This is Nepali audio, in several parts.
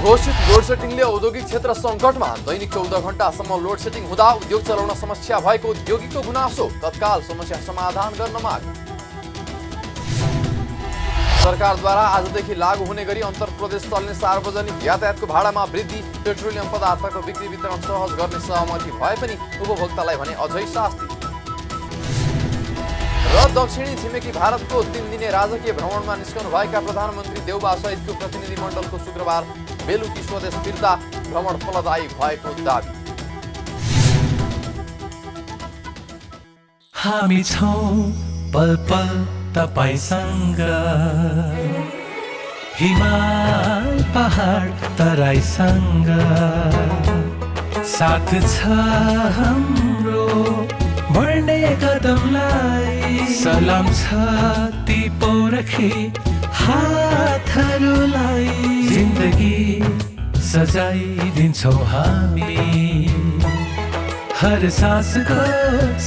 अघोषित लोडसेडिङले औद्योगिक क्षेत्र सङ्कटमा। दैनिक 14 घण्टासम्म लोडसेडिङ हुँदा उद्योग चलाउन समस्या भएको उद्योगीको गुनासो। तत्काल समस्या समाधान गर्न माग। सरकारद्वारा आजदेखि लागू हुने गरी अन्तरप्रदेश चल्ने सार्वजनिक यातायातको भाडामा वृद्धि। पेट्रोलियम पदार्थको बिक्री वितरण सहज गर्ने सहमति भए पनि उपभोक्तालाई भने अझै शास्ति। र दक्षिणी छिमेकी भारतको 3 दिने राजकीय भ्रमणमा निस्कनु भएका प्रधानमन्त्री देउबा सहितको प्रतिनिधिमण्डलको शुक्रबार बेलुकी स्वदेश फिर्ता। भ्रमण फलदायी भएको दाबी। हामी छौं पल पल तपाईसँग, हिमाल पहाड तराईसँग, साथ छ हाम्रो बढ्ने कदमलाई। सलाम छ ती पोरखी हातहरूलाई, जिन्दगी सजाइदिन्छौँ हामी, हर सासको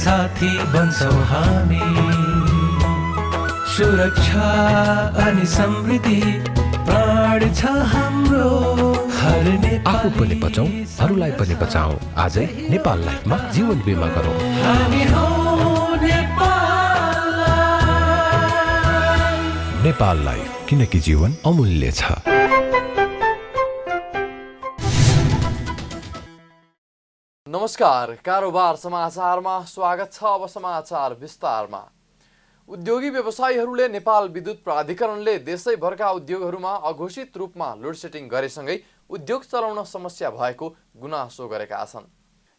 साथी बन्छौँ हामी। सुरक्षा अनि समृद्धि प्राण छ हाम्रो, हर आफू पनि बचौं, अरूलाई पनि बचाऊ। आजै नेपाल लाइफमा जीवन बिमा गरौँ। हामी हौ नेपाल लाइफ। नेपाल लाइफ, किनकि जीवन अमूल्य छ। नमस्कार, कारोबार समाचारमा स्वागत छ। अब समाचार विस्तारमा। उद्योगी व्यवसायीहरूले नेपाल विद्युत प्राधिकरणले देशैभरका उद्योगहरूमा अघोषित रूपमा लोडसेडिङ गरेसँगै उद्योग चलाउन समस्या भएको गुनासो गरेका छन्।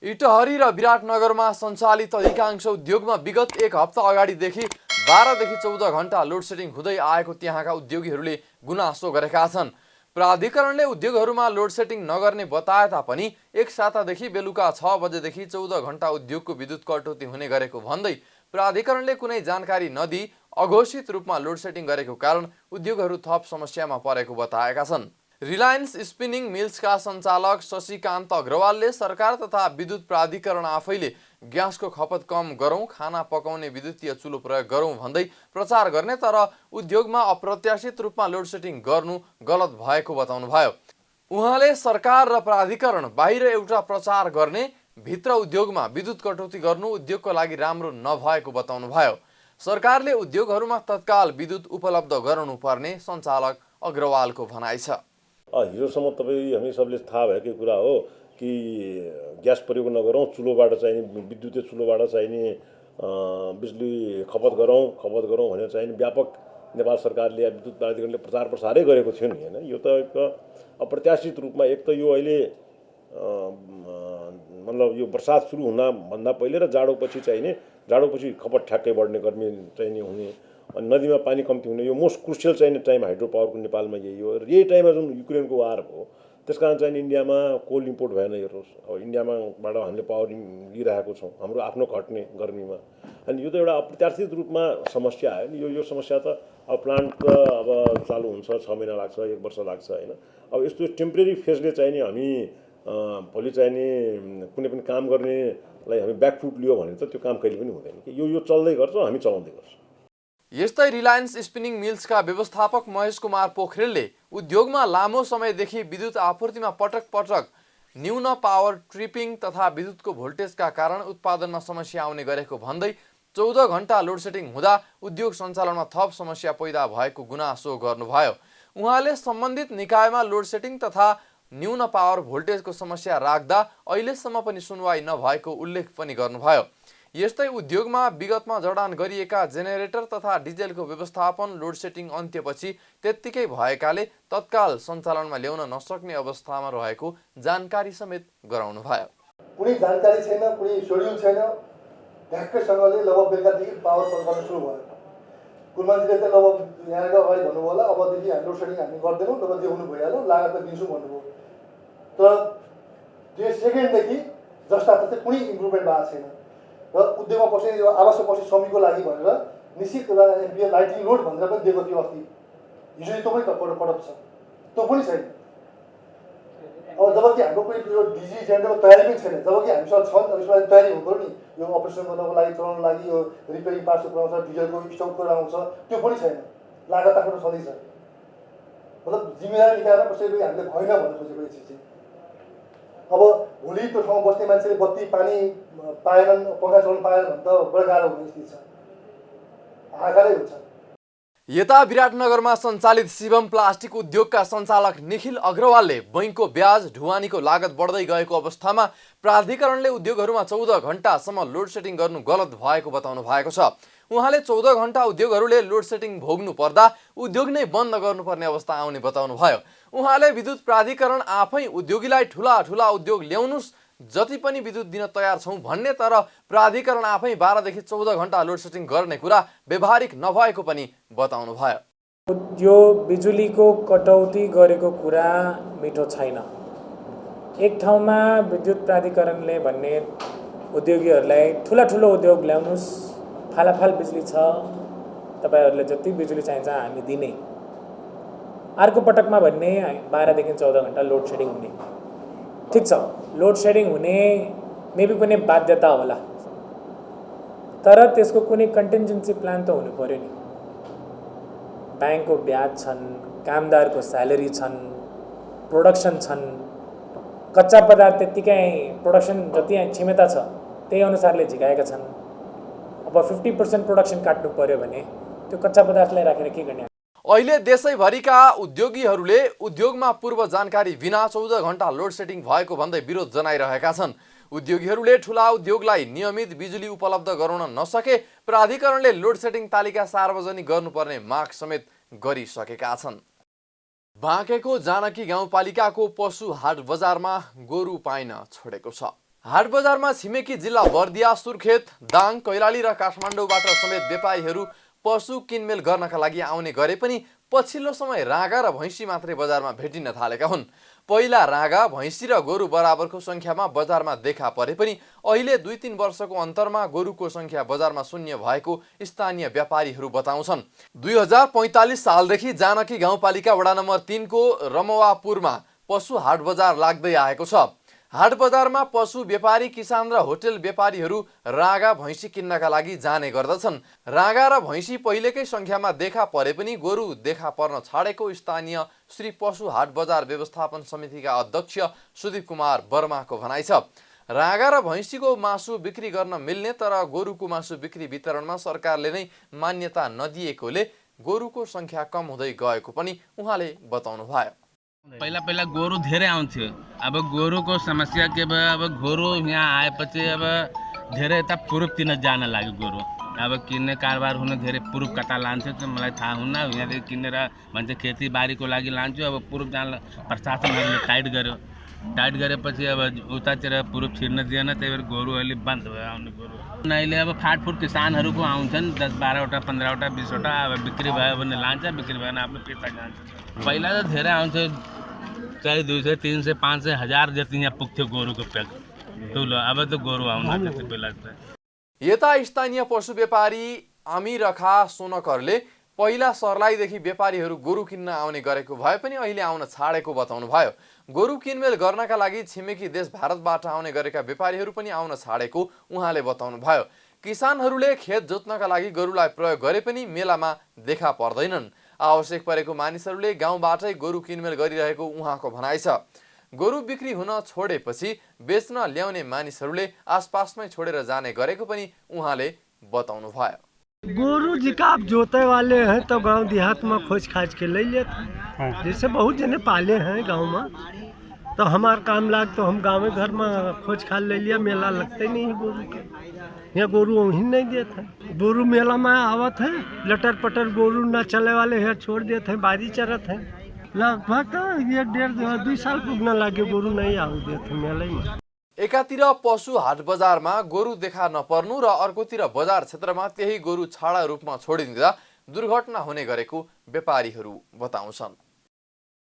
इटहरी र विराटनगरमा सञ्चालित अधिकांश उद्योगमा विगत 1 हप्ता अगाडिदेखि 12 देखि 14 घण्टा लोडसेडिङ हुँदै आएको त्यहाँका उद्योगीहरूले गुनासो गरेका छन्। प्राधिकरणले उद्योगहरूमा लोडसेडिङ नगर्ने बताए तापनि एक सातादेखि बेलुका 6 बजेदेखि 14 घण्टा उद्योगको विद्युत कटौती हुने गरेको भन्दै प्राधिकरणले कुनै जानकारी नदिई अघोषित रूपमा लोडसेडिङ गरेको कारण उद्योगहरू थप समस्यामा परेको बताएका छन्। रिलायन्स स्पिनिङ मिल्सका सञ्चालक शशिकान्त अग्रवालले सरकार तथा विद्युत प्राधिकरण आफैले ग्यासको खपत कम गरौँ, खाना पकाउने विद्युतीय चुलो प्रयोग गरौँ भन्दै प्रचार गर्ने, तर उद्योगमा अप्रत्याशित रूपमा लोडसेडिङ गर्नु गलत भएको बताउनुभयो। उहाँले सरकार र प्राधिकरण बाहिर एउटा प्रचार गर्ने, भित्र उद्योगमा विद्युत कटौती गर्नु उद्योगको लागि राम्रो नभएको बताउनुभयो। सरकारले उद्योगहरूमा तत्काल विद्युत उपलब्ध गराउनु पर्ने सञ्चालक अग्रवालको भनाइ छ। हिजोसम्म तपाईँ हामी सबले थाहा भएकै कुरा हो कि ग्यास प्रयोग नगरौँ, चुलोबाट चाहिने विद्युतीय चुलोबाट चाहिने बिजुली खपत गरौँ भनेर चाहिने व्यापक नेपाल सरकारले विद्युत प्राधिकरणले प्रचार प्रसारै गरेको थियो नि हैन। यो त अप्रत्याशित रूपमा एक त यो अहिले मतलब यो बर्सात सुरु हुन भन्दा पहिले र जाडोपछि खपत ठ्याक्कै बढ्ने, गर्मी चाहिने हुने, अनि नदीमा पानी कम्ती हुने, यो मोस्ट क्रुसियल चाहिने टाइम हाइड्रो पावरको नेपालमा यही हो। र यही टाइममा जुन युक्रेनको वार भयो त्यसकारण चाहिँ इन्डियामा कोल इम्पोर्ट भएन। हेर्नुहोस्, अब इन्डियामाबाट हामीले पावर लिइरहेको छौँ हाम्रो आफ्नो घट्ने गर्मीमा, अनि यो त एउटा अप्रत्याशित रूपमा समस्या आयो नि। यो समस्या त अब प्लान्ट त अब चालु हुन्छ 6 महिना लाग्छ, 1 वर्ष लाग्छ हैन। अब यस्तो टेम्परेरी फेजले चाहिने हामी भोलि चाहिने कुनै पनि काम गर्नेलाई हामी ब्याकफुट लियो भने त त्यो काम कहिले पनि हुँदैन कि। यो चल्दै गर्छ, हामी चलाउँदै गर्छौँ। यस्तै रिलायन्स स्पिनिङ मिल्सका व्यवस्थापक महेश कुमार पोखरेलले उद्योगमा लामो समयदेखि विद्युत आपूर्तिमा पटक पटक न्यून पावर ट्रिपिङ तथा विद्युतको भोल्टेजका कारण उत्पादनमा समस्या आउने गरेको भन्दै 14 घण्टा लोडसेडिङ हुँदा उद्योग सञ्चालनमा थप समस्या पैदा भएको गुनासो गर्नुभयो। उहाँले सम्बन्धित निकायमा लोडसेडिङ तथा न्यून पावर भोल्टेजको समस्या राख्दा अहिलेसम्म पनि सुनवाई नभएको उल्लेख पनि गर्नुभयो। यस्तै उद्योगमा विगतमा जडान गरिएका जेनेरेटर तथा डिजेलको व्यवस्थापन लोडसेडिङ अन्त्यपछि त्यत्तिकै भएकाले तत्काल सञ्चालनमा ल्याउन नसक्ने अवस्थामा रहेको जानकारी समेत गराउनुभयो। कुनै जानकारी छैन, कुनै शेड्युल छैन, ढ्याक्कैसँगले लगभग बेलुकादेखि पावर कट गर्न सुरु भयो। कुलमान्जीले त लगभग यहाँको अगाडि भन्नुभयो होला अबदेखि हामी लोडसेडिङ हामी गर्दैनौँ, लगभग जे हुनु भइहाल्यो, लागत दिन्छु भन्नुभयो। तर त्यो सेकेन्डदेखि जस्ता तस्तै कुनै इम्प्रुभमेन्ट भएको छैन। र उद्योगमा बस्ने यो आवश्यक बस्ने श्रमिकको लागि भनेर निश्चित एमपिएल लाइटिङ लोड भनेर पनि दिएको थियो अस्ति। हिजो त्यो पनि कडप छ, त्यो पनि छैन। अब जबकि हाम्रो कुनै यो डिजी जेनरेटरको तयारी पनि छैन, जबकि हामीसँग छन्, अब यसको लागि तयारी हुनुपर्यो नि। यो अपरेसन गर्नको लागि, चलाउनको लागि यो रिपेयरिङ पार्ट्सको पुऱ्याउँछ, डिजलको स्टकको आउँछ, त्यो पनि छैन। लागत आफ्नो छँदैछ। मतलब जिम्मेवारी निकालेर कसैले हामीले भएन भन्नु खोजेको यो चिज चाहिँ। अब भोलि त्यो ठाउँमा बस्ने मान्छेले बत्ती पानी पाएनन्, पङ्खा चलाउन पाएनन् भने त बडो गाह्रो हुने स्थिति छ, हाहाकारै हुन्छ। यता विराटनगरमा सञ्चालित शिवम प्लास्टिक उद्योगका सञ्चालक निखिल अग्रवालले बैंकको ब्याज ढुवानीको लागत बढ्दै गएको अवस्थामा प्राधिकरणले उद्योगहरूमा 14 घण्टासम्म लोड सेडिङ गर्नु गलत भएको बताउनु भएको छ। उहाँले 14 घण्टा उद्योगहरूले लोड सेडिङ भोग्नु पर्दा उद्योग नै बन्द गर्नुपर्ने अवस्था आउने बताउनु भयो। उहाँले विद्युत प्राधिकरण आफै उद्योगीलाई ठुला ठुला उद्योग ल्याउनुस्, जति पनि विद्युत दिन तयार छौं भन्ने, तर प्राधिकरण आफै 12 देखि 14 घण्टा लोड सेडिङ गर्ने कुरा व्यवहारिक नभएको पनि बताउनु भयो। यो बिजुलीको कटौती गरेको कुरा मिठो छैन। एक ठाउँमा विद्युत प्राधिकरणले भन्ने उद्योगीहरूलाई ठुला ठुलो उद्योग ल्याउनुस्, फालाफाल बिजुली छ, तपाईहरुले जति बिजुली चाहिन्छ हामी दिने। अर्को पटकमा भन्ने 12 देखि 14 घण्टा लोड सेडिङ हुने। ठीक छ, लोड सेडिङ हुने मेबी कुनै बाध्यता होला, तर त्यसको कुनै कन्टिन्जेन्सी प्लान त हुनु पर्यो नि। बैंकको ब्याज छन्, कामदारको स्यालेरी छन्, प्रोडक्सन छन्, कच्चा पदार्थ त्यतिकै प्रोडक्सन जति क्षमता छ त्यही अनुसारले झिकाएका छन्। अब 50% प्रोडक्सन काट्नु पर्यो भने त्यो कच्चा पदार्थलाई राखेर के गर्ने? अहिले देशैभरिका उद्योगीहरूले उद्योगमा पूर्व जानकारी बिना 14 घण्टा लोड सेडिङ भएको भन्दै विरोध जनाइरहेका छन्। उद्योगीहरूले ठूला उद्योगलाई नियमित बिजुली उपलब्ध गराउन नसके प्राधिकरणले लोड सेडिङ तालिका सार्वजनिक गर्नुपर्ने माग समेत गरिसकेका छन्। बाँकेको जानकी गाउँपालिकाको पशु हाट बजारमा गोरु पाइन छोडेको छ। हाट बजारमा छिमेकी जिल्ला बर्दिया, सुर्खेत, दाङ, कैलाली र काठमाडौँबाट समेत व्यापारीहरू पशु किनमेल गर्नका लागि आउने गरे पनि पछिल्लो समय रागा र भैँसी मात्रै बजारमा भेटिन थालेका हुन्। पहिला रागा, भैँसी र गोरु बराबरको संख्यामा बजारमा देखा परे पनि अहिले 2-3 वर्षको अन्तरमा गोरुको संख्या बजारमा शून्य भएको स्थानीय व्यापारीहरू बताउँछन्। 2045 सालदेखि जानकी गाउँपालिका वडा नम्बर 3 को रमवापुरमा पशु हाट बजार लाग्दै आएको छ। हाट बजारमा पशु व्यापारी, किसान र होटल व्यापारीहरू रागा, भैँसी किन्नका लागि जाने गर्दछन्। रागा र भैँसी पहिलेकै संख्यामा देखा परे पनि गोरु देखा पर्न छाडेको स्थानीय श्री पशु हाट बजार व्यवस्थापन समितिका अध्यक्ष सुदीप कुमार वर्माको भनाइ छ। रागा र भैँसीको मासु बिक्री गर्न मिल्ने, तर गोरुको मासु बिक्री वितरणमा सरकारले नै मान्यता नदिएकोले गोरुको संख्या कम हुँदै गएको पनि उहाँले बताउनु भयो। पहिला गोरु धेरै आउँथ्यो। अब गोरुको समस्या के भयो, अब गोरु यहाँ आएपछि अब धेरै यता पूर्व तिर जान लाग्यो गोरु। अब किन्ने कारोबार हुन धेरै पूर्व कता लान्थ्यो त मलाई थाहा हुन्न। यहाँदेखि किनेर भन्छ खेतीबारीको लागि लान्छु। अब पूर्व जान प्रशासनहरूले टाइट गर्यो। टाइट गरेपछि अब उतातिर पूर्व छिर्न दिएन, त्यही भएर गोरु अहिले बन्द भयो आउने गोरु। अहिले अब फाटफुट किसानहरूको आउँछन् 10-12वटा 15वटा 20वटा। अब बिक्री भयो भने लान्छ, बिक्री भएन आफ्नो पैसा जान्छ। पहिला त धेरै आउँथ्यो, चाहे 200, 300, 500, 1000 जति यहाँ पुग्थ्यो गोरुको प्याक ठुलो। अब त गोरु आउन त्यति बेला त। यता स्थानीय पशु व्यापारी अमिरखा सोनकरले पहिला सर्लाहीदेखि व्यापारीहरू गोरु किन्न आउने गरेको भए पनि अहिले आउन छाडेको बताउनु भयो। गोरु किनमेल गर्नका लागि छिमेकी देश भारतबाट आउने गरेका व्यापारीहरू पनि आउन छाडेको उहाँले बताउनु भयो। किसानहरूले खेत जोत्नका लागि गोरुलाई प्रयोग गरे पनि मेलामा देखा पर्दैनन्। आवश्यक परेको मानिसहरूले गाउँबाटै गोरु किनमेल गरिरहेको उहाँको भनाइ छ। गोरु बिक्री हुन छोडेपछि बेच्न ल्याउने मानिसहरूले आसपासमै छोडेर जाने गरेको पनि उहाँले बताउनु भयो। गोरु जिकाप जोते वाले हैं तो गांव देहात में खोज खाज के ले लेते हैं। जैसे बहुत जने पाले हैं गांव में, तो हमार काम लाग तो हम गाँव घर में खोज खाज ले लिया। मेला लगते नहीं है गोरु के, यहाँ गोरु वहीं नहीं देते हैं। गोरु मेला में आवत है, लटर पटर गोरु न चले वाले हैं छोड़ देते हैं, बारी चरत हैं। लगभग 1.5-2 साल पुग्न लाग्यो गोरु नहीं आउ देते मेलै में। एकातिर पशु हाट बजारमा गोरु देखा नपर्नु र अर्कोतिर बजार क्षेत्रमा त्यही गोरु छाडा रूपमा छोडिदिँदा दुर्घटना हुने गरेको व्यापारीहरू बताउँछन्।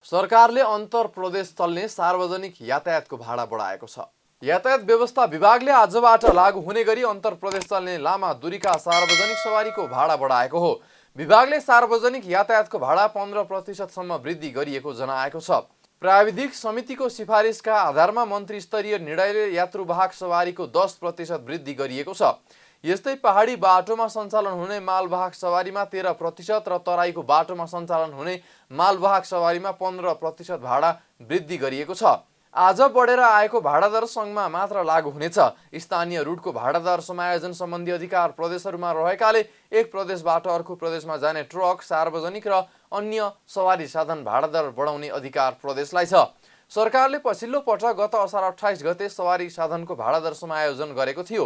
सरकारले अन्तर प्रदेश चल्ने सार्वजनिक यातायातको भाडा बढाएको छ। यातायात व्यवस्था विभागले आजबाट लागू हुने गरी अन्तर प्रदेश चल्ने लामा दूरीका सार्वजनिक सवारीको भाडा बढाएको हो। विभागले सार्वजनिक यातायातको भाडा 15% सम्म वृद्धि गरिएको जनाएको छ। प्राविधिक समितिको सिफारिसका आधारमा मन्त्री स्तरीय निर्णयले यात्रुवाहक सवारीको 10% वृद्धि गरिएको छ। यस्तै पहाडी बाटोमा सञ्चालन हुने मालवाहक सवारीमा 13% र तराईको बाटोमा सञ्चालन हुने मालवाहक सवारीमा 15% भाडा वृद्धि गरिएको छ। आज बढेर आएको भाडा दर सङ्घमा मात्र लागू हुनेछ। स्थानीय रुटको भाडा दर समायोजन सम्बन्धी अधिकार प्रदेशहरूमा रहेकाले एक प्रदेशबाट अर्को प्रदेशमा जाने ट्रक, सार्वजनिक र अन्य सवारी साधन भाडा दर बढाउने अधिकार प्रदेशलाई छ। सरकारले पछिल्लो पटक गत असार 28 गते सवारी साधनको भाडा दर समायोजन गरेको थियो।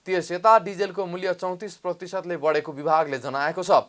त्यस यता डिजेलको मूल्य 34%ले बढेको विभागले जनाएको छ।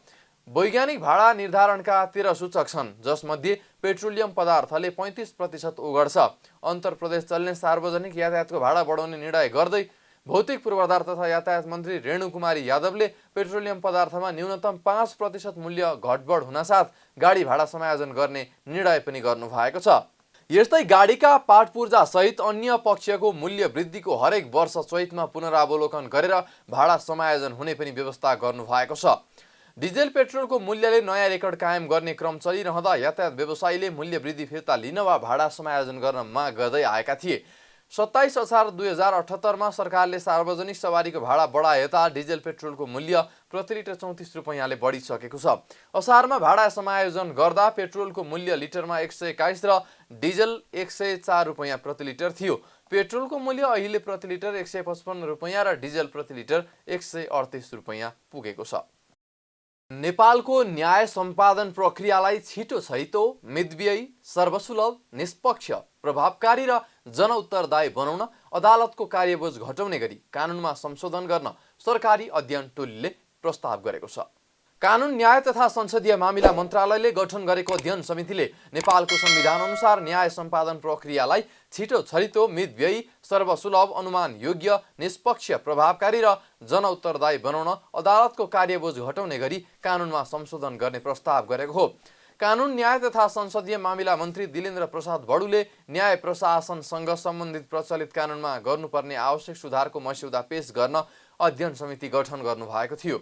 वैज्ञानिक भाडा निर्धारणका 13 सूचक छन्, जसमध्ये पेट्रोलियम पदार्थले 35% ओगट्छ। अन्तर प्रदेश चल्ने सार्वजनिक यातायातको भाडा बढाउने निर्णय गर्दै भौतिक पूर्वाधार तथा यातायात मन्त्री रेणु कुमारी यादवले पेट्रोलियम पदार्थमा न्यूनतम 5% मूल्य घटबढ हुनासाथ गाडी भाडा समायोजन गर्ने निर्णय पनि गर्नुभएको छ। यस्तै गाडीका पाटपुर्जा सहित अन्य पक्षको मूल्य वृद्धिको हरेक वर्ष चैतमा पुनरावलोकन गरेर भाडा समायोजन हुने पनि व्यवस्था गर्नुभएको छ। डिजेल पेट्रोलको मूल्यले नयाँ रेकर्ड कायम गर्ने क्रम चलिरहँदा यातायात व्यवसायीले मूल्य वृद्धि फिर्ता लिन वा भाडा समायोजन गर्न माग गर्दै आएका थिए। 27 असार 2078 सरकारले सार्वजनिक सवारीको भाडा बढाए यता डिजेल पेट्रोलको मूल्य प्रति लिटर 34 रुपैयाँले बढिसकेको छ। असारमा भाडा समायोजन गर्दा पेट्रोलको मूल्य लिटरमा 121 र डिजेल 104 रुपैयाँ प्रति लिटर थियो। पेट्रोलको मूल्य अहिले प्रति लिटर 155 रुपैयाँ र डिजेल प्रति लिटर 138 रुपैयाँ पुगेको छ। नेपालको न्याय सम्पादन प्रक्रियालाई छिटो छैटो, मितव्ययी, सर्वसुलभ, निष्पक्ष, प्रभावकारी र जनउत्तरदायी बनाउन अदालतको कार्यबोझ घटाउने गरी कानुनमा संशोधन गर्न सरकारी अध्ययन टोलीले प्रस्ताव गरेको छ। कानुन, न्याय तथा संसदीय मामिला मन्त्रालयले गठन गरेको अध्ययन समितिले नेपालको संविधान अनुसार न्याय सम्पादन प्रक्रियालाई छिटो छरितो, मितव्ययी, सर्वसुलभ, अनुमान योग्य, निष्पक्ष, प्रभावकारी र जनउत्तरदायी बनाउन अदालतको कार्यबोझ घटाउने गरी कानुनमा संशोधन गर्ने प्रस्ताव गरेको हो। कानुन, न्याय तथा संसदीय मामिला मन्त्री दिलेन्द्र प्रसाद बडुले न्याय प्रशासनसँग सम्बन्धित प्रचलित कानुनमा गर्नुपर्ने आवश्यक सुधारको मस्यौदा पेश गर्न अध्ययन समिति गठन गर्नुभएको थियो।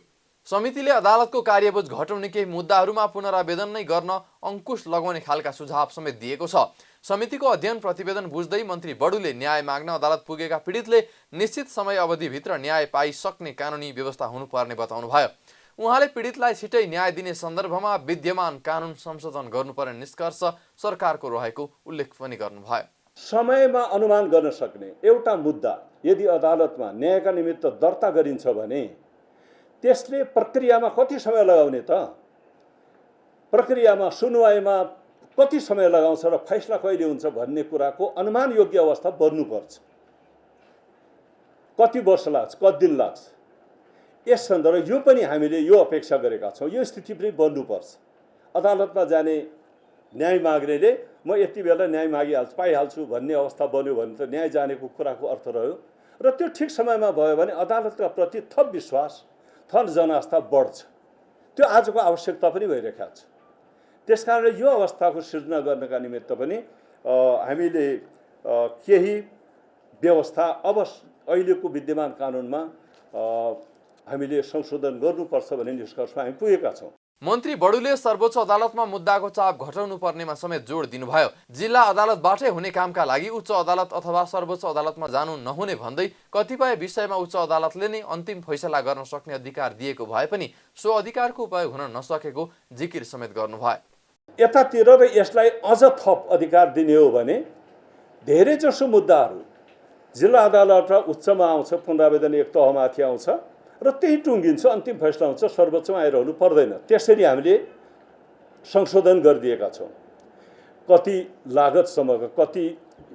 समितिले अदालतको कार्यबोझ घटाउने केही मुद्दाहरूमा पुनरावेदन नै गर्न अंकुश लगाउने खालका सुझाव समेत दिएको छ। समितिको अध्ययन प्रतिवेदन बुझ्दै मन्त्री बडुले न्याय माग्न अदालत पुगेका पीडितले निश्चित समय अवधिभित्र न्याय पाइसक्ने कानुनी व्यवस्था हुनुपर्ने बताउनुभयो। उहाँले पीडितलाई छिटै न्याय दिने सन्दर्भमा विद्यमान कानुन संशोधन गर्नुपर्ने निष्कर्ष सरकारको रहेको उल्लेख पनि गर्नुभयो। समयमा अनुमान गर्न सक्ने एउटा मुद्दा यदि अदालतमा न्यायका निमित्त दर्ता गरिन्छ भने त्यसले प्रक्रियामा कति समय लगाउने त? प्रक्रियामा सुनवाईमा कति समय लगाउँछ र फैसला कहिले हुन्छ भन्ने कुराको अनुमान योग्य अवस्था बन्नुपर्छ। कति वर्ष लाग्छ, कति दिन लाग्छ, यस सन्दर्भमा यो पनि हामीले यो अपेक्षा गरेका छौँ। यो स्थिति पनि बन्नुपर्छ। अदालतमा जाने न्याय माग्नेले म यति बेला न्याय मागिहाल्छु, पाइहाल्छु भन्ने अवस्था बन्यो भने त न्याय जानेको कुराको अर्थ रह्यो र त्यो ठिक समयमा भयो भने अदालतका प्रति थप विश्वास, थप जनआस्था बढ्छ। त्यो आजको आवश्यकता पनि भइरहेको छ। त्यसकारणले यो अवस्थाको सृजना गर्नका निमित्त पनि हामीले केही व्यवस्था अब अहिलेको विद्यमान कानुनमा हामीले संशोधन गर्नुपर्छ भन्ने निष्कर्षमा हामी पुगेका छौँ। मन्त्री बडुले सर्वोच्च अदालतमा मुद्दाको चाप घटाउनु पर्नेमा समेत जोड दिनुभयो। जिल्ला अदालतबाटै हुने कामका लागि उच्च अदालत अथवा सर्वोच्च अदालतमा जानु नहुने भन्दै कतिपय विषयमा उच्च अदालतले नै अन्तिम फैसला गर्न सक्ने अधिकार दिएको भए पनि सो अधिकारको उपयोग हुन नसकेको जिकिर समेत गर्नुभयो। यतातिर र यसलाई अझ थप अधिकार दिने हो भने धेरैजसो मुद्दाहरू जिल्ला अदालत र उच्चमा आउँछ, पुनरावेदन एक तहमाथि आउँछ र त्यही टुङ्गिन्छ, अन्तिम फैसला हुन्छ, सर्वोच्चमा आइरहनु पर्दैन। त्यसरी हामीले संशोधन गरिदिएका छौँ। कति लागतसम्मको, कति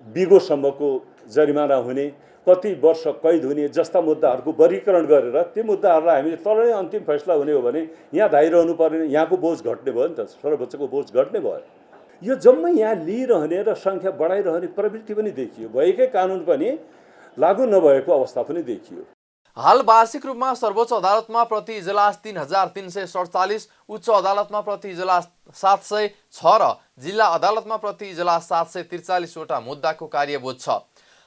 बिगोसम्मको जरिमाना हुने, कति वर्ष कैद हुने जस्ता मुद्दाहरूको वर्गीकरण गरेर ती मुद्दाहरूलाई हामीले तल नै अन्तिम फैसला हुने हो भने यहाँ धाइरहनु पर्ने, यहाँको बोझ घट्ने भयो नि त, सर्वोच्चको बोझ घट्ने भयो। यो जम्मै यहाँ लिइरहने र सङ्ख्या बढाइरहने प्रवृत्ति पनि देखियो। भएकै कानुन पनि लागू नभएको अवस्था पनि देखियो। हाल वार्षिक रूपमा सर्वोच्च अदालतमा प्रति इजलास 3347, उच्च अदालतमा प्रति इजलास 706 र जिल्ला अदालतमा प्रति इजलास 743 वटा मुद्दाको कार्यबोझ छ।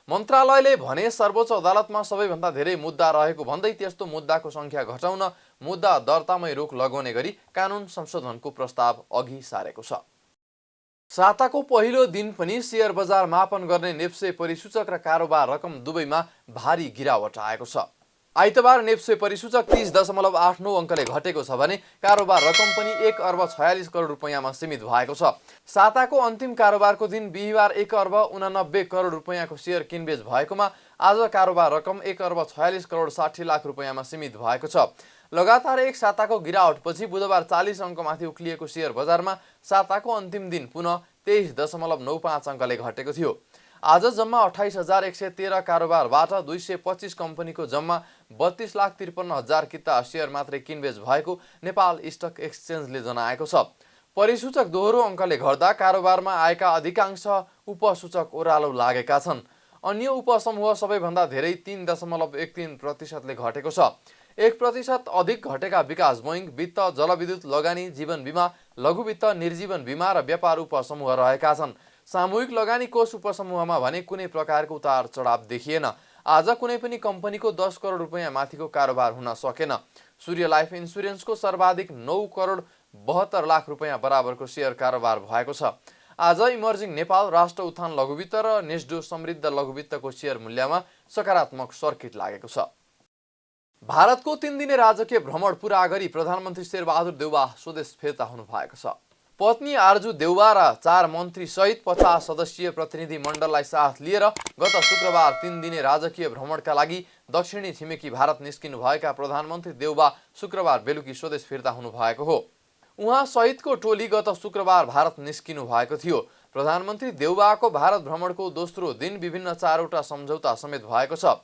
मन्त्रालयले भने सर्वोच्च अदालतमा सबैभन्दा धेरै मुद्दा रहेको भन्दै त्यस्तो मुद्दाको संख्या घटाउन मुद्दा दर्तामै रोक लगाउने गरी कानुन संशोधनको प्रस्ताव अघि सारेको छ। साताको पहिलो दिन पनि शेयर बजार मापन गर्ने नेप्से परिसूचक र कारोबार रकम दुवैमा भारी गिरावट आएको छ। आइतबार नेप्से परिसूचक 30.89 अङ्कले घटेको छ भने कारोबार रकम पनि 1 अर्ब 46 करोड रुपैयाँमा सीमित भएको छ। साताको अन्तिम कारोबारको दिन बिहिबार 1 अर्ब 89 करोड रुपैयाँको सेयर किनबेच भएकोमा आज कारोबार रकम 1 अर्ब 46 करोड 60 लाख रुपैयाँमा सीमित भएको छ। लगातार एक साताको गिरावटपछि बुधबार 40 अङ्कमाथि उक्लिएको सेयर बजारमा साताको अन्तिम दिन पुनः 23.95 अङ्कले घटेको थियो। आज जम्मा 28,113 कारोबारबाट 225 कम्पनीको जम्मा 32,53,000 किता सेयर मात्रै किनबेच भएको नेपाल स्टक एक्सचेन्जले जनाएको छ। परिसूचक दोहोरो अङ्कले घट्दा कारोबारमा आएका अधिकांश उपसूचक ओह्रालो लागेका छन्। अन्य उपसमूह सबैभन्दा धेरै 3.13% घटेको छ। 1% अधिक घटेका विकास बैङ्क, वित्त, जलविद्युत, लगानी, जीवन बिमा, लघुवित्त, निर्जीवन बिमा र व्यापार उपसमूह रहेका छन्। सामूहिक लगानी कोष उपसमूहमा भने कुनै प्रकारको उतार चढाव देखिएन। आज कुनै पनि कम्पनीको 10 करोड रुपैयाँ माथिको कारोबार हुन सकेन। सूर्य लाइफ इन्सुरेन्सको सर्वाधिक 9 करोड 72 लाख रुपैयाँ बराबरको सेयर कारोबार भएको छ। आज इमर्जिङ नेपाल, राष्ट्र उत्थान लघुवित्त र नेस्डो समृद्ध लघुवित्तको सेयर मूल्यमा सकारात्मक सर्किट लागेको छ। भारतको 3 दिने राजकीय भ्रमण पूरा गरी प्रधानमन्त्री शेरबहादुर देउबा स्वदेश फिर्ता हुनु भएको छ। पत्नी आरजु देउबा र 4 मन्त्री सहित 50 सदस्यीय प्रतिनिधि मण्डललाई साथ लिएर गत शुक्रबार 3 दिने राजकीय भ्रमणका लागि दक्षिणी छिमेकी भारत निस्किनु भएका प्रधानमन्त्री देउबा शुक्रबार बेलुकी स्वदेश फिर्ता हुनु भएको हो। उहाँ सहितको टोली गत शुक्रबार भारत निस्किनु भएको थियो। प्रधानमन्त्री देउबाको भारत भ्रमणको दोस्रो दिन विभिन्न 4वटा सम्झौता समेत भएको छ।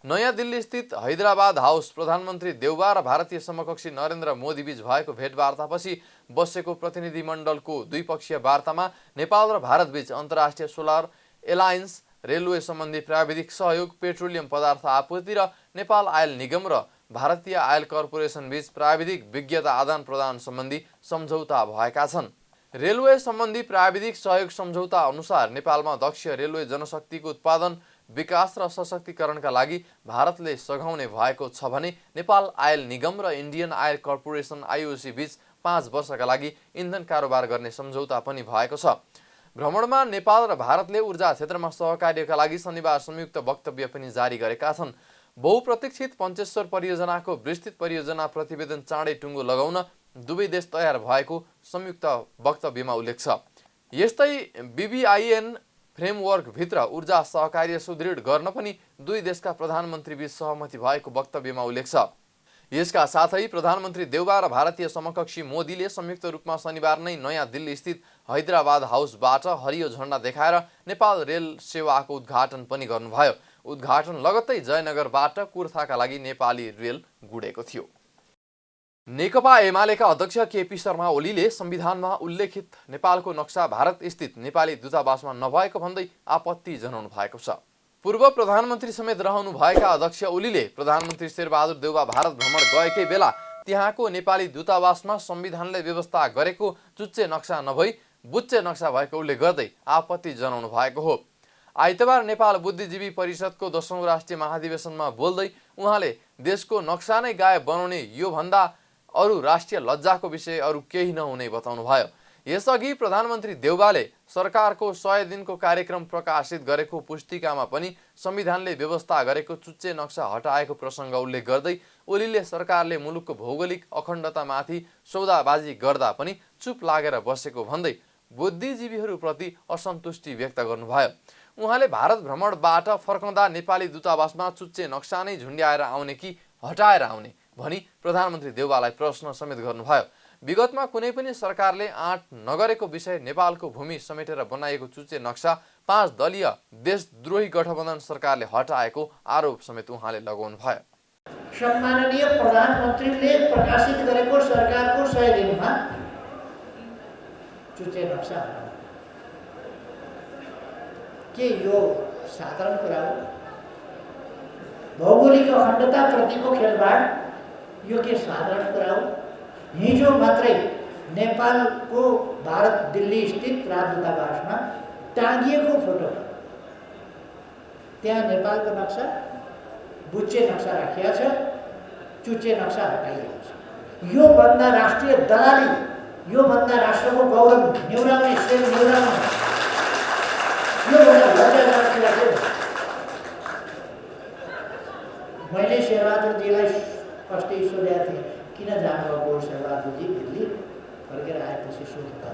नयाँ दिल्ली स्थित हैदराबाद हाउस प्रधानमन्त्री देउबा र भारतीय समकक्षी नरेन्द्र मोदी बीच भएको भेटवार्तापछि बसेको प्रतिनिधिमण्डलको द्विपक्षीय वार्तामा नेपाल र भारत बीच अन्तर्राष्ट्रिय सोलर एलायन्स, रेलवे सम्बन्धी प्राविधिक सहयोग, पेट्रोलियम पदार्थ आपूर्ति र नेपाल आयल निगम र भारतीय आयल कर्पोरेसन बीच प्राविधिक विज्ञता आदान प्रदान सम्बन्धी सम्झौता भएका छन्। रेलवे सम्बन्धी प्राविधिक सहयोग सम्झौता अनुसार नेपालमा दक्ष रेलवे जनशक्तिको उत्पादन, विकास र सशक्तिकरणका लागि भारतले सघाउने भएको छ भने नेपाल आयल निगम र इन्डियन आयल कर्पोरेसन IOC बीच 5 वर्षका लागि इन्धन कारोबार गर्ने सम्झौता पनि भएको छ। भ्रमणमा नेपाल र भारतले ऊर्जा क्षेत्रमा सहकार्यका लागि शनिबार संयुक्त वक्तव्य पनि जारी गरेका छन्। बहुप्रतीक्षित पञ्चेश्वर परियोजनाको विस्तृत परियोजना प्रतिवेदन चाँडै टुङ्गो लगाउन दुवै देश तयार भएको संयुक्त वक्तव्यमा उल्लेख छ। यस्तै BBIN फ्रेमवर्कभित्र ऊर्जा सहकार्य सुदृढ गर्न पनि दुई देशका प्रधानमन्त्रीबीच सहमति भएको वक्तव्यमा उल्लेख छ। यसका साथै प्रधानमन्त्री देउबा र भारतीय समकक्षी मोदीले संयुक्त रूपमा शनिबार नै नयाँ दिल्ली स्थित हैदराबाद हाउसबाट हरियो झण्डा देखाएर नेपाल रेल सेवाको उद्घाटन पनि गर्नुभयो। उद्घाटन लगत्तै जयनगरबाट कुर्थाका लागि नेपाली रेल गुडेको थियो। नेकपा एमालेका अध्यक्ष केपी शर्मा ओलीले संविधानमा उल्लेखित नेपालको नक्सा भारत स्थित नेपाली दूतावासमा नभएको भन्दै आपत्ति जनाउनु भएको छ। पूर्व प्रधानमन्त्री समेत रहनु भएका अध्यक्ष ओलीले प्रधानमन्त्री शेरबहादुर देउबा भारत भ्रमण गएकै बेला त्यहाँको नेपाली दूतावासमा संविधानले व्यवस्था गरेको चुच्चे नक्सा नभई बुच्चे नक्सा भएको उल्लेख गर्दै आपत्ति जनाउनु भएको हो। आइतबार नेपाल बुद्धिजीवी परिषदको 10औं राष्ट्रिय महाधिवेशनमा बोल्दै उहाँले देशको नक्सा नै गायब बनाउने यो भन्दा अरु राष्ट्रिय लज्जाको विषय अरु केही नहुने बताउनुभयो। यसअघि प्रधानमन्त्री देउबाले सरकारको 100 दिनको कार्यक्रम प्रकाशित गरेको पुस्तिकामा पनि संविधानले व्यवस्था गरेको चुच्चे नक्सा हटाएको प्रसङ्ग उल्लेख गर्दै ओलीले सरकारले मुलुकको भौगोलिक अखण्डतामाथि सौदाबाजी गर्दा पनि चुप लागेर बसेको भन्दै बुद्धिजीवीहरूप्रति असन्तुष्टि व्यक्त गर्नुभयो। उहाँले भारत भ्रमणबाट फर्कँदा नेपाली दूतावासमा चुच्चे नक्सा नै झुन्ड्याएर आउने कि हटाएर आउने भनी प्रधानमन्त्री देउबालाई प्रश्न समेत गर्नुभयो। विगतमा कुनै पनि सरकारले आँट नगरेको विषय नेपालको भूमि समेटेर बनाइएको चुच्चे नक्सा 5 दलीय देशद्रोही गठबन्धन सरकारले हटाएको आरोप समेत उहाँले लगाउनुभयो। सम्माननीय प्रधानमन्त्रीले प्रकाशित गरेको सरकारको 100 दिनमा चुच्चे नक्सा के यो साधारण कुरा हो? भौगोलिक अखण्डता प्रतिको खेलबाड यो के साधारण कुरा हो? हिजो मात्रै नेपालको भारत दिल्ली स्थित राजदूतावासमा टाँगिएको फोटो त्यहाँ नेपालको नक्सा बुच्चे नक्सा राखिएको छ, चुच्चे नक्सा हटाइएको छ। यो भन्दा राष्ट्रिय दलाली, यो भन्दा राष्ट्रको गौरव न्यूराउने, शेर न्यूराउने, यो भन्दा लज्जाजनक कुरा के हो? मैले शेरबहादुर सोधेका थिएँ किन जानुभएको शेरबहादुरजी दिल्ली फर्केर आएपछि सोध्दा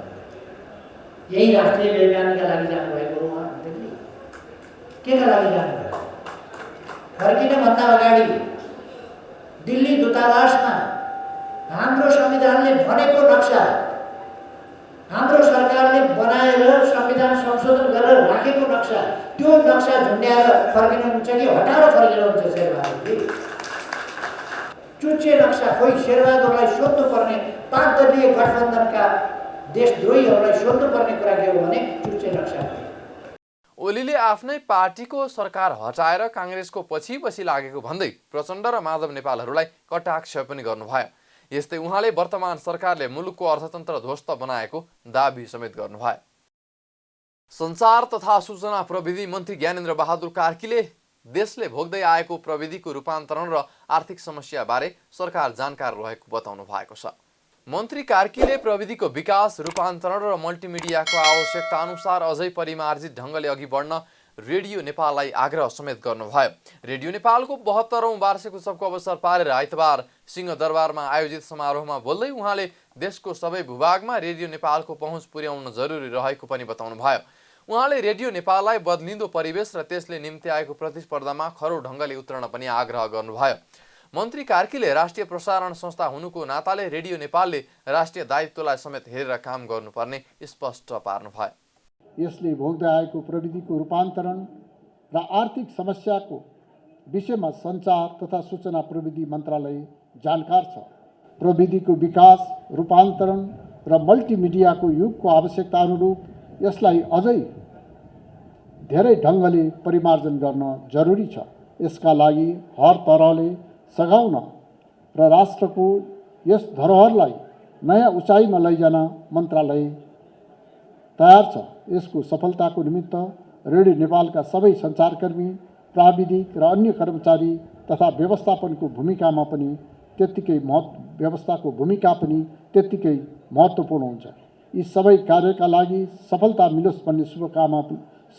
यही राष्ट्रिय व्यवधानका लागि जानुभएको हो उहाँ दिल्ली केका लागि जानुभयो फर्किनुभन्दा अगाडि दिल्ली दूतावासमा हाम्रो संविधानले भनेको नक्सा हाम्रो सरकारले बनाएर संविधान संशोधन गरेर राखेको नक्सा त्यो नक्सा झुन्ड्याएर फर्किनुहुन्छ कि हटाएर फर्किनुहुन्छ शेरबहादुरजी चुच्चे नक्सा खोइ शेरबहादुरलाई सोध्नुपर्ने 5 दलीय गठबन्धनका देशद्रोहीहरूलाई सोध्नुपर्ने कुरा के हो भने चुच्चे नक्सा ओलीले आफ्नै पार्टीको सरकार हटाएर काङ्ग्रेसको पछि लागेको भन्दै प्रचण्ड र माधव नेपालहरूलाई कटाक्ष पनि गर्नुभयो। यस्तै उहाँले वर्तमान सरकारले मुलुकको अर्थतन्त्र ध्वस्त बनाएको दाबी समेत गर्नुभयो। सञ्चार तथा सूचना प्रविधि मन्त्री ज्ञानेन्द्र बहादुर कार्कीले देशले भोग्दै आएको प्रविधिको रूपान्तरण र आर्थिक समस्याबारे सरकार जानकार रहेको बताउनु भएको छ। मन्त्री कार्कीले प्रविधिको विकास, रूपान्तरण र मल्टिमिडियाको आवश्यकता अनुसार अझै परिमार्जित ढङ्गले अघि बढ्न रेडियो नेपाललाई आग्रह समेत गर्नुभयो। रेडियो नेपालको 72औं वार्षिक उत्सवको अवसर पारेर आइतबार सिंहदरबारमा आयोजित समारोहमा बोल्दै उहाँले देशको सबै भूभागमा रेडियो नेपालको पहुँच पुर्याउन जरुरी रहेको पनि बताउनुभयो। उहाँले रेडियो नेपाललाई बदलिँदो परिवेश र त्यसले निम्ति आएको प्रतिस्पर्धामा खरो ढङ्गले उत्रन पनि आग्रह गर्नुभयो। मन्त्री कार्कीले राष्ट्रिय प्रसारण संस्था हुनुको नाताले रेडियो नेपालले राष्ट्रिय दायित्वलाई समेत हेरेर काम गर्नुपर्ने स्पष्ट पार्नुभयो। यसले भोग्दै आएको प्रविधिको रूपान्तरण र आर्थिक समस्याको विषयमा सञ्चार तथा सूचना प्रविधि मन्त्रालय जानकार छ। प्रविधिको विकास, रूपान्तरण र मल्टिमिडियाको युगको आवश्यकता अनुरूप यसलाई अझै धेरै ढङ्गले परिमार्जन गर्न जरुरी छ। यसका लागि हर तरहले सघाउन र राष्ट्रको यस धरोहरलाई नयाँ उचाइमा लैजान मन्त्रालय तयार छ। यसको सफलताको निमित्त रेडियो नेपालका सबै सञ्चारकर्मी, प्राविधिक र अन्य कर्मचारी तथा व्यवस्थापनको भूमिकामा पनि त्यत्तिकै महत्त्वपूर्ण हुन्छ। यी सबै कार्यका लागि सफलता मिलोस् भन्ने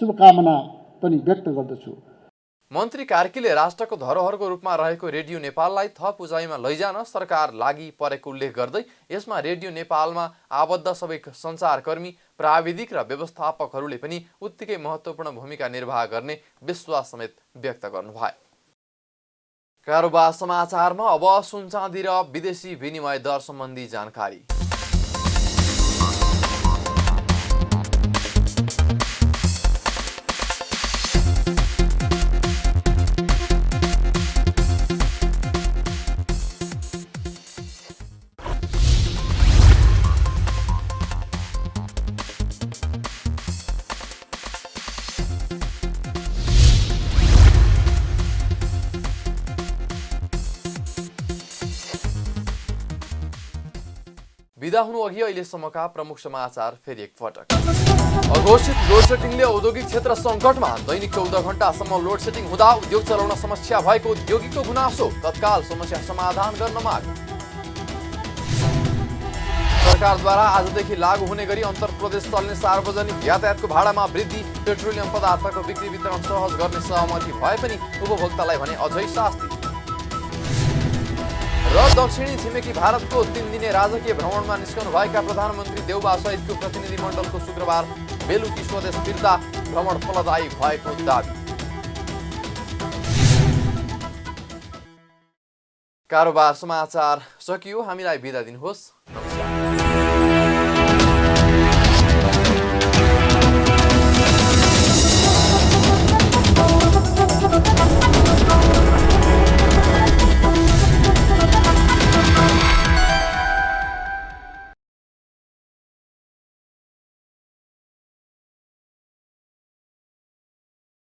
शुभकामना पनि व्यक्त गर्दछु। मन्त्री कार्कीले राष्ट्रको धरोहरको रूपमा रहेको रेडियो नेपाललाई थप उचाइमा लैजान सरकार लागि परेको उल्लेख गर्दै यसमा रेडियो नेपालमा आबद्ध सबै सञ्चारकर्मी, प्राविधिक र व्यवस्थापकहरूले पनि उत्तिकै महत्त्वपूर्ण भूमिका निर्वाह गर्ने विश्वास समेत व्यक्त गर्नुभयो। कारोबार समाचारमा अब सुन चाँदी र विदेशी विनिमय दर सम्बन्धी जानकारी। बिदा हुनु अघि अहिलेसम्मका प्रमुख समाचार फेरि एकपटक। अघोषित लोडसेडिङले औद्योगिक क्षेत्र सङ्कटमा। दैनिक 14 घण्टासम्म लोडसेडिङ हुँदा उद्योग चलाउन समस्या भएको उद्योगीको गुनासो। तत्काल समस्या समाधान गर्न माग। सरकारद्वारा आजदेखि लागू हुने गरी अन्तरप्रदेश चल्ने सार्वजनिक यातायातको भाडामा वृद्धि। पेट्रोलियम पदार्थको बिक्री वितरण सहज गर्ने सहमति भए पनि उपभोक्तालाई भने अझै शास्ति। र दक्षिणी छिमेकी भारतको 3 दिने राजकीय भ्रमणमा निस्कनुभएका प्रधानमन्त्री देउबा सहितको प्रतिनिधि मण्डलको शुक्रबार बेलुकी स्वदेश फिर्ता। भ्रमण फलदायी भएको दाबी। कारोबार समाचार सकियो। हामीलाई बिदा दिनुहोस्। नमस्कार।